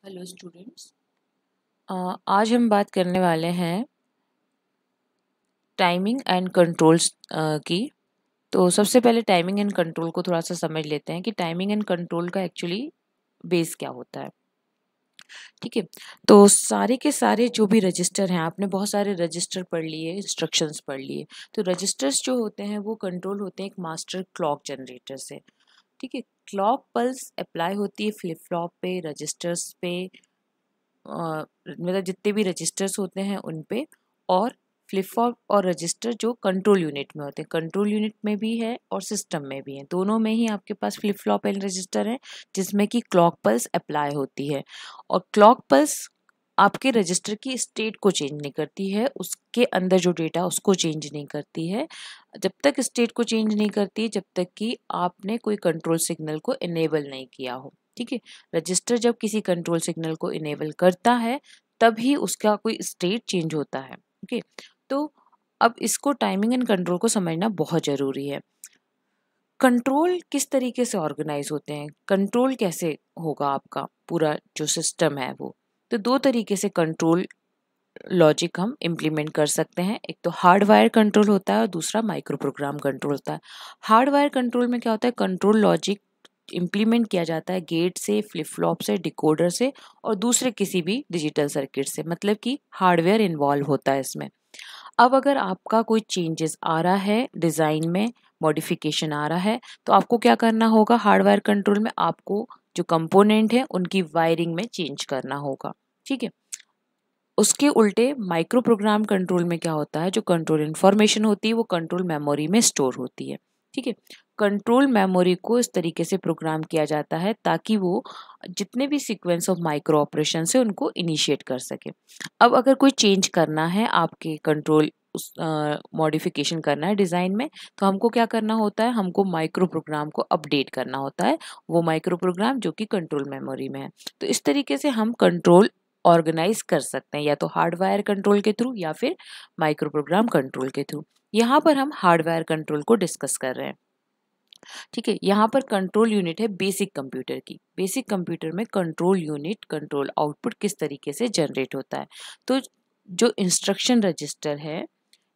Hello students. आज हम बात करने वाले हैं टाइमिंग एंड कंट्रोल्स की। तो सबसे पहले टाइमिंग एंड कंट्रोल को थोड़ा सा समझ लेते हैं कि टाइमिंग एंड कंट्रोल का एक्चुअली बेस क्या होता है। ठीक है, तो सारे के सारे जो भी रजिस्टर हैं, आपने बहुत सारे रजिस्टर पढ़ लिए, इंस्ट्रक्शंस पढ़ लिए। तो रजिस्टर्स जो होते हैं वो कंट्रोल होते हैं एक मास्टर क्लॉक जनरेटर से। ठीक है, क्लॉक पल्स अप्लाई होती है फ्लिप फ्लॉप पे, रजिस्टर्स पे, मतलब जितने भी रजिस्टर्स होते हैं उन पे, और फ्लिप फ्लॉप और रजिस्टर जो कंट्रोल यूनिट में होते हैं, कंट्रोल यूनिट में भी है और सिस्टम में भी है, दोनों में ही आपके पास फ्लिप फ्लॉप एंड रजिस्टर है जिसमें कि क्लॉक पल्स अप्लाई होती है। और क्लॉक पल्स आपके रजिस्टर की स्टेट को चेंज नहीं करती है, उसके अंदर जो डेटा उसको चेंज नहीं करती है। जब तक स्टेट को चेंज नहीं करती, जब तक कि आपने कोई कंट्रोल सिग्नल को इनेबल नहीं किया हो। ठीक है, रजिस्टर जब किसी कंट्रोल सिग्नल को इनेबल करता है तभी उसका कोई स्टेट चेंज होता है। ओके, तो अब इसको टाइमिंग एंड कंट्रोल को समझना बहुत जरूरी है। कंट्रोल किस तरीके से ऑर्गेनाइज होते हैं, कंट्रोल कैसे होगा आपका पूरा जो सिस्टम है वो। तो दो तरीके से कंट्रोल लॉजिक हम इम्प्लीमेंट कर सकते हैं। एक तो हार्डवायर कंट्रोल होता है और दूसरा माइक्रो प्रोग्राम कंट्रोल होता है। हार्डवायर कंट्रोल में क्या होता है, कंट्रोल लॉजिक इम्प्लीमेंट किया जाता है गेट से, फ्लिप फ्लॉप से, डिकोडर से और दूसरे किसी भी डिजिटल सर्किट से, मतलब कि हार्डवेयर इन्वॉल्व होता है इसमें। अब अगर आपका कोई चेंजेस आ रहा है डिज़ाइन में, मॉडिफिकेशन आ रहा है, तो आपको क्या करना होगा, हार्डवायर कंट्रोल में आपको जो कंपोनेंट है उनकी वायरिंग में चेंज करना होगा। ठीक है, उसके उल्टे माइक्रो प्रोग्राम कंट्रोल में क्या होता है, जो कंट्रोल इन्फॉर्मेशन होती है वो कंट्रोल मेमोरी में स्टोर होती है। ठीक है, कंट्रोल मेमोरी को इस तरीके से प्रोग्राम किया जाता है ताकि वो जितने भी सीक्वेंस ऑफ माइक्रो ऑपरेशन है उनको इनिशिएट कर सके। अब अगर कोई चेंज करना है आपके कंट्रोल, उस मॉडिफिकेशन करना है डिज़ाइन में, तो हमको क्या करना होता है, हमको माइक्रो प्रोग्राम को अपडेट करना होता है, वो माइक्रो प्रोग्राम जो कि कंट्रोल मेमोरी में है। तो इस तरीके से हम कंट्रोल ऑर्गेनाइज कर सकते हैं, या तो हार्डवायर कंट्रोल के थ्रू या फिर माइक्रो प्रोग्राम कंट्रोल के थ्रू। यहाँ पर हम हार्डवायर कंट्रोल को डिस्कस कर रहे हैं। ठीक है, यहाँ पर कंट्रोल यूनिट है बेसिक कंप्यूटर की। बेसिक कंप्यूटर में कंट्रोल यूनिट, कंट्रोल आउटपुट किस तरीके से जनरेट होता है। तो जो इंस्ट्रक्शन रजिस्टर है,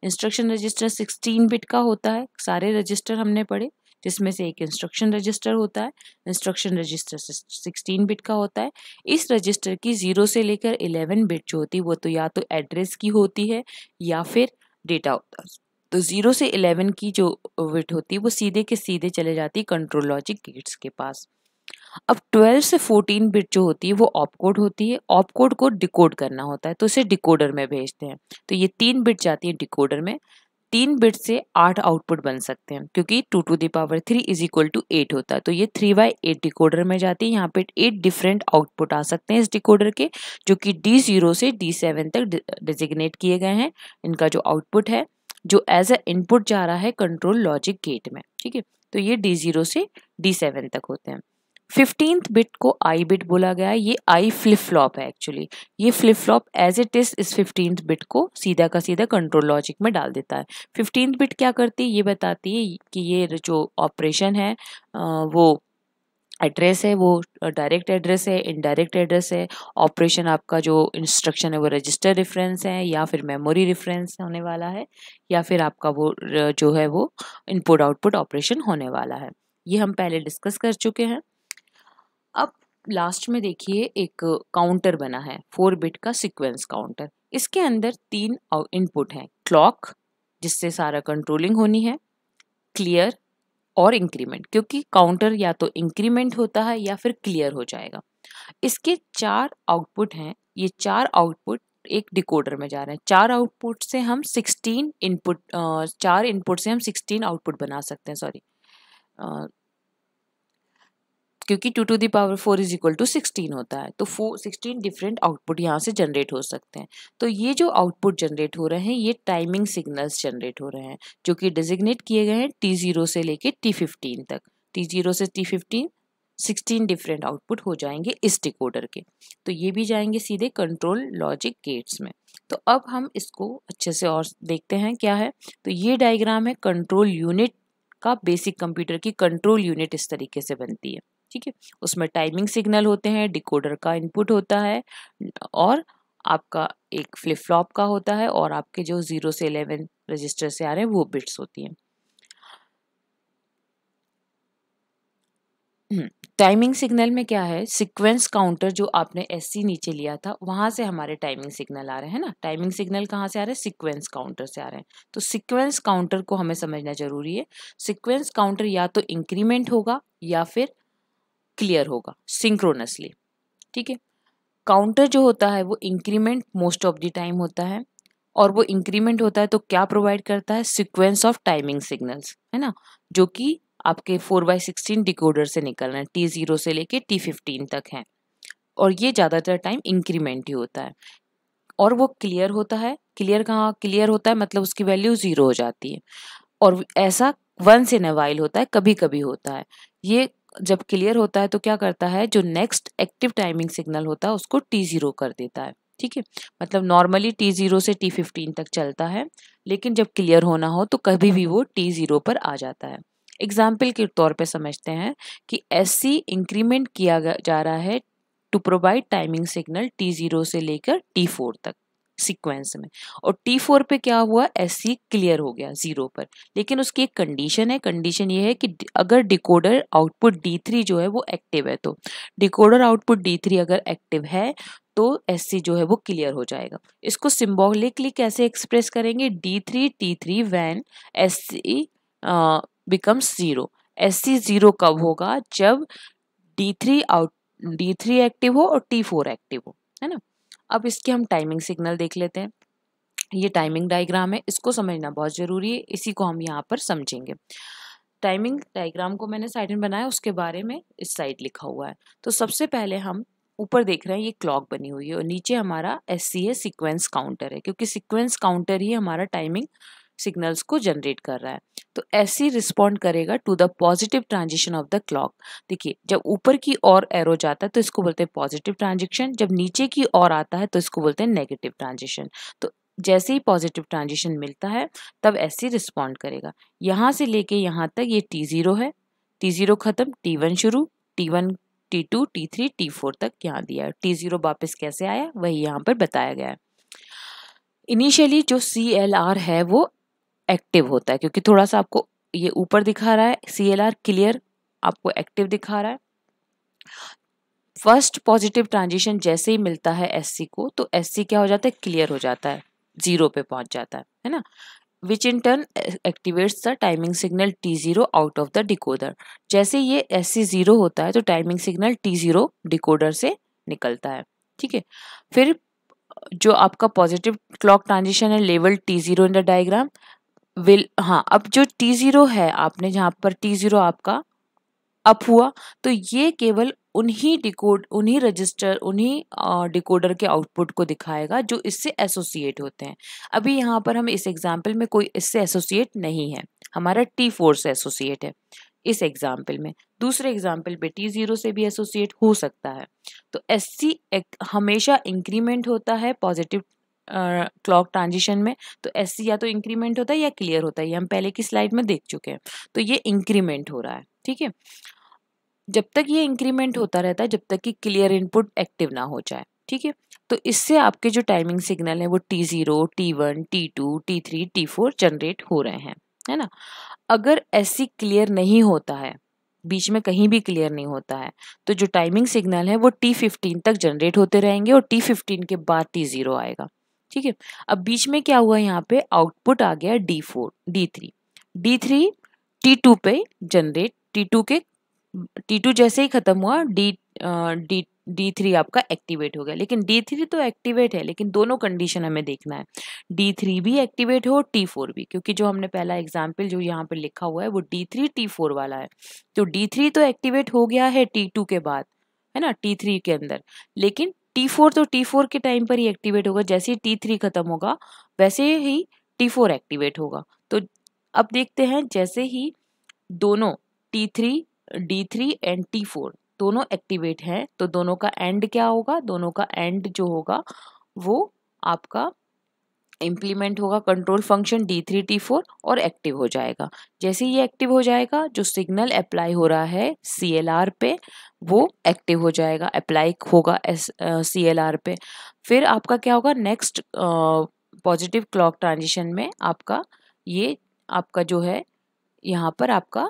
इंस्ट्रक्शन रजिस्टर 16 बिट का होता है। सारे रजिस्टर हमने पढ़े, जिसमें से एक इंस्ट्रक्शन रजिस्टर होता है। इंस्ट्रक्शन रजिस्टर 16 बिट का होता है। इस रजिस्टर की 0 से लेकर 11 बिट जो होती है वो तो या तो एड्रेस की होती है या फिर डेटा होता है। तो 0 से 11 की जो बिट होती है वो सीधे के सीधे चले जाती है कंट्रोल लॉजिक गेट्स के पास। अब 12 से 14 बिट जो होती है वो ऑपकोड होती है। ऑपकोड को डिकोड करना होता है तो इसे डिकोडर में भेजते हैं। तो ये 3 बिट जाती है डिकोडर में। 3 बिट से 8 आउटपुट बन सकते हैं, क्योंकि 2 to the power 3 is equal to 8 होता है। तो ये 3/8 डिकोडर में जाती है। यहाँ पे 8 डिफरेंट आउटपुट आ सकते हैं इस डिकोडर के, जो कि D0 से D7 तक डिजिग्नेट किए गए हैं। इनका जो आउटपुट है, जो एज अ इनपुट जा रहा है कंट्रोल लॉजिक गेट में। ठीक है, तो ये D0 से D7 तक होते हैं। 15th बिट को आई बिट बोला गया है। ये आई फ्लिप फ्लॉप है एक्चुअली। ये flip flop as it is इस 15th बिट को सीधा का सीधा कंट्रोल लॉजिक में डाल देता है। 15th बिट क्या करती है, ये बताती है कि ये जो ऑपरेशन है वो एड्रेस है, वो डायरेक्ट एड्रेस है, इनडायरेक्ट एड्रेस है। ऑपरेशन आपका जो इंस्ट्रक्शन है वो रजिस्टर रेफरेंस है या फिर मेमोरी रेफरेंस होने वाला है, या फिर आपका वो जो है वो इनपुट आउटपुट ऑपरेशन होने वाला है। ये हम पहले डिस्कस कर चुके हैं। अब लास्ट में देखिए एक काउंटर बना है, 4 बिट का सीक्वेंस काउंटर। इसके अंदर 3 इनपुट हैं, क्लॉक जिससे सारा कंट्रोलिंग होनी है, क्लियर और इंक्रीमेंट, क्योंकि काउंटर या तो इंक्रीमेंट होता है या फिर क्लियर हो जाएगा। इसके 4 आउटपुट हैं। ये 4 आउटपुट एक डिकोडर में जा रहे हैं। 4 आउटपुट से हम 16 इनपुट, 4 इनपुट से हम 16 आउटपुट बना सकते हैं, सॉरी, क्योंकि 2 to the power 4 is equal to 16 होता है। तो 16 डिफरेंट आउटपुट यहाँ से जनरेट हो सकते हैं। तो ये जो आउटपुट जनरेट हो रहे हैं ये टाइमिंग सिग्नल्स जनरेट हो रहे हैं, जो कि डिजिग्नेट किए गए हैं T0 से लेके T15 तक। T0 से T15 16 डिफरेंट आउटपुट हो जाएंगे इस डिकोडर के। तो ये भी जाएंगे सीधे कंट्रोल लॉजिक गेट्स में। तो अब हम इसको अच्छे से और देखते हैं क्या है। तो ये डायग्राम है कंट्रोल यूनिट का। बेसिक कंप्यूटर की कंट्रोल यूनिट इस तरीके से बनती है। ठीक है। उसमें टाइमिंग सिग्नल होते हैं, डिकोडर का इनपुट होता है और आपका एक फ्लिप फ्लॉप का होता है और आपके जो 0 से 11 रजिस्टर से आ रहे हैं वो बिट्स होती हैं। टाइमिंग सिग्नल में क्या है, सीक्वेंस काउंटर जो आपने एससी नीचे लिया था वहां से हमारे टाइमिंग सिग्नल आ रहे हैं ना। टाइमिंग सिग्नल कहाँ से आ रहे हैं, सीक्वेंस काउंटर से आ रहे हैं। तो सीक्वेंस काउंटर को हमें समझना जरूरी है। सीक्वेंस काउंटर या तो इंक्रीमेंट होगा या फिर क्लियर होगा सिंक्रोनसली। ठीक है। काउंटर जो होता है वो increment most of the time होता है और वो इंक्रीमेंट होता है तो क्या प्रोवाइड करता है, सीक्वेंस ऑफ टाइमिंग सिग्नल्स, है ना, जो कि आपके 4/16 डिकोडर से निकल रहे हैं, T0 से लेके T15 तक हैं और ये ज़्यादातर टाइम इंक्रीमेंट ही होता है। और वो क्लियर होता है, क्लियर कहाँ क्लियर होता है, मतलब उसकी वैल्यू 0 हो जाती है और ऐसा वंस इन अ वाइल होता है, कभी कभी होता है। ये जब क्लियर होता है तो क्या करता है, जो नेक्स्ट एक्टिव टाइमिंग सिग्नल होता है उसको T0 कर देता है। ठीक है। मतलब नॉर्मली T0 से T15 तक चलता है, लेकिन जब क्लियर होना हो तो कभी भी वो T0 पर आ जाता है। एग्जाम्पल के तौर पे समझते हैं कि SC इंक्रीमेंट किया जा रहा है to provide timing signal T0 से लेकर T4 तक सीक्वेंस में, और T4 पे क्या हुआ, SC क्लियर हो गया 0 पर। लेकिन उसकी एक कंडीशन है, कंडीशन ये है कि अगर डिकोडर आउटपुट D3 जो है वो एक्टिव है, तो डिकोडर आउटपुट D3 अगर एक्टिव है तो SC जो है वो क्लियर हो जाएगा। इसको सिंबॉलिकली कैसे एक्सप्रेस करेंगे, D3 T3 when SC becomes 0। SC 0 कब होगा, जब D3 एक्टिव हो और T4 एक्टिव हो, है ना। अब इसके हम टाइमिंग सिग्नल देख लेते हैं। ये टाइमिंग डायग्राम है, इसको समझना बहुत जरूरी है, इसी को हम यहाँ पर समझेंगे। टाइमिंग डायग्राम को मैंने साइड में बनाया, उसके बारे में इस साइड लिखा हुआ है। तो सबसे पहले हम ऊपर देख रहे हैं ये क्लॉक बनी हुई है और नीचे हमारा SC है, सीक्वेंस काउंटर है, क्योंकि सीक्वेंस काउंटर ही हमारा टाइमिंग सिग्नल्स को जनरेट कर रहा है। तो SC रिस्पॉन्ड करेगा to the positive transition of the clock. देखिए, जब ऊपर की ओर एरो जाता है तो इसको बोलते हैं पॉजिटिव ट्रांजिशन, जब नीचे की ओर आता है तो इसको बोलते हैं नेगेटिव ट्रांजिशन। तो जैसे ही पॉजिटिव ट्रांजिशन मिलता है तब SC रिस्पॉन्ड करेगा। यहाँ से लेके यहाँ तक ये T0 है, T0 खत्म, T1 शुरू, T1 T2 T3 T4 तक यहाँ दिया है। T0 वापस कैसे आया वही यहाँ पर बताया गया है। इनिशियली जो CLR है वो एक्टिव होता है, क्योंकि थोड़ा सा आपको ये ऊपर दिखा रहा है CLR क्लियर, आपको एक्टिव दिखा रहा है। फर्स्ट पॉजिटिव ट्रांजिशन जैसे ही मिलता है SC को तो SC क्या हो जाता है, क्लियर हो जाता है, 0 पे पहुंच जाता है ना। Which in turn activates the timing signal T0 out of the decoder. जैसे ये SC 0 होता है तो टाइमिंग सिग्नल T0 डिकोडर से निकलता है। ठीक है। फिर जो आपका पॉजिटिव क्लॉक ट्रांजिशन है, level T0 in the diagram will, हाँ, अब जो T0 है आपने जहाँ पर T0 आपका अप हुआ तो ये केवल उन्हीं रजिस्टर, उन्हीं डिकोडर के आउटपुट को दिखाएगा जो इससे एसोसिएट होते हैं। अभी यहाँ पर हम इस एग्जाम्पल में कोई इससे एसोसिएट नहीं है, हमारा T4 से एसोसिएट है इस एग्जाम्पल में। दूसरे एग्जाम्पल पे T0 से भी एसोसिएट हो सकता है। तो SC हमेशा इंक्रीमेंट होता है पॉजिटिव क्लॉक ट्रांजिशन में। तो SC या तो इंक्रीमेंट होता है या क्लियर होता है, ये हम पहले की स्लाइड में देख चुके हैं। तो ये इंक्रीमेंट हो रहा है। ठीक है। जब तक ये इंक्रीमेंट होता रहता है, जब तक कि क्लियर इनपुट एक्टिव ना हो जाए। ठीक है। तो इससे आपके जो टाइमिंग सिग्नल है वो T0 T1 T2 T3 T4 generate हो रहे हैं, है ना। अगर SC क्लियर नहीं होता है, बीच में कहीं भी क्लियर नहीं होता है, तो जो टाइमिंग सिग्नल है वो T15 तक जनरेट होते रहेंगे और T15 के बाद T0 आएगा। ठीक है। अब बीच में क्या हुआ, यहाँ पे आउटपुट आ गया D3 T2 पे जनरेट, T2 जैसे ही खत्म हुआ D3 आपका एक्टिवेट हो गया। लेकिन D3 तो एक्टिवेट है, लेकिन दोनों कंडीशन हमें देखना है, D3 भी एक्टिवेट हो T4 भी, क्योंकि जो हमने पहला एग्जाम्पल जो यहाँ पे लिखा हुआ है वो D3 T4 वाला है। तो D3 तो एक्टिवेट हो गया है T2 के बाद, है ना, T3 के अंदर, लेकिन T4 तो T4 के टाइम पर ही एक्टिवेट होगा। जैसे ही T3 खत्म होगा वैसे ही T4 एक्टिवेट होगा। तो अब देखते हैं, जैसे ही दोनों T3 D3 एंड T4 दोनों एक्टिवेट हैं तो दोनों का एंड क्या होगा, दोनों का एंड जो होगा वो आपका इम्प्लीमेंट होगा कंट्रोल फंक्शन D3 T4 और एक्टिव हो जाएगा। जैसे ही ये एक्टिव हो जाएगा, जो सिग्नल अप्लाई हो रहा है CLR पे वो एक्टिव हो जाएगा, अप्लाई होगा CLR पे। फिर आपका क्या होगा, नेक्स्ट पॉजिटिव क्लॉक ट्रांजिशन में आपका ये आपका जो है यहाँ पर आपका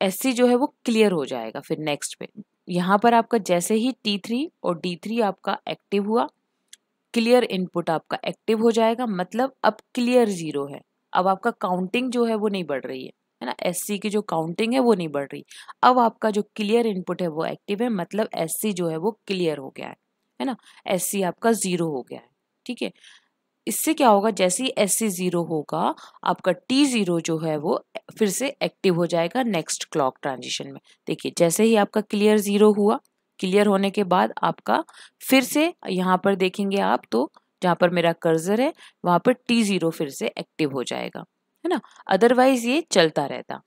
SC जो है वो क्लियर हो जाएगा। फिर नेक्स्ट पे यहाँ पर आपका जैसे ही T3 और D3 आपका एक्टिव हुआ, क्लियर इनपुट आपका एक्टिव हो जाएगा, मतलब अब क्लियर 0 है। अब आपका काउंटिंग जो है वो नहीं बढ़ रही है ना, SC की जो काउंटिंग है वो नहीं बढ़ रही। अब आपका जो क्लियर इनपुट है वो एक्टिव है, मतलब SC जो है वो क्लियर हो गया है ना, SC आपका 0 हो गया है। ठीक है, इससे क्या होगा, जैसे ही SC 0 होगा, आपका T0 जो है वो फिर से एक्टिव हो जाएगा नेक्स्ट क्लॉक ट्रांजिशन में। देखिए जैसे ही आपका क्लियर 0 हुआ, क्लियर होने के बाद आपका फिर से यहाँ पर देखेंगे आप, तो जहाँ पर मेरा कर्सर है वहाँ पर T0 फिर से एक्टिव हो जाएगा, है ना। अदरवाइज ये चलता रहता।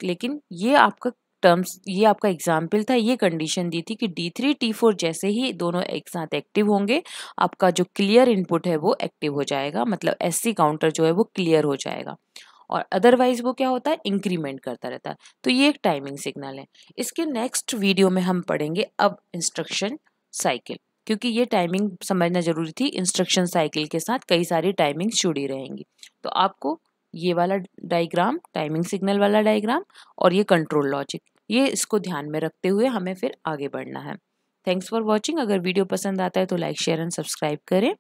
लेकिन ये आपका टर्म्स, ये आपका एग्जाम्पल था, ये कंडीशन दी थी कि D3 T4 जैसे ही दोनों एक साथ एक्टिव होंगे, आपका जो क्लियर इनपुट है वो एक्टिव हो जाएगा, मतलब SC काउंटर जो है वो क्लियर हो जाएगा। और अदरवाइज वो क्या होता है, इंक्रीमेंट करता रहता है। तो ये एक टाइमिंग सिग्नल है। इसके नेक्स्ट वीडियो में हम पढ़ेंगे अब इंस्ट्रक्शन साइकिल, क्योंकि ये टाइमिंग समझना जरूरी थी। इंस्ट्रक्शन साइकिल के साथ कई सारी टाइमिंग्स जुड़ी रहेंगी। तो आपको ये वाला डायग्राम, टाइमिंग सिग्नल वाला डायग्राम और ये कंट्रोल लॉजिक, ये इसको ध्यान में रखते हुए हमें फिर आगे बढ़ना है। Thanks for watching. अगर वीडियो पसंद आता है तो लाइक शेयर एंड सब्सक्राइब करें।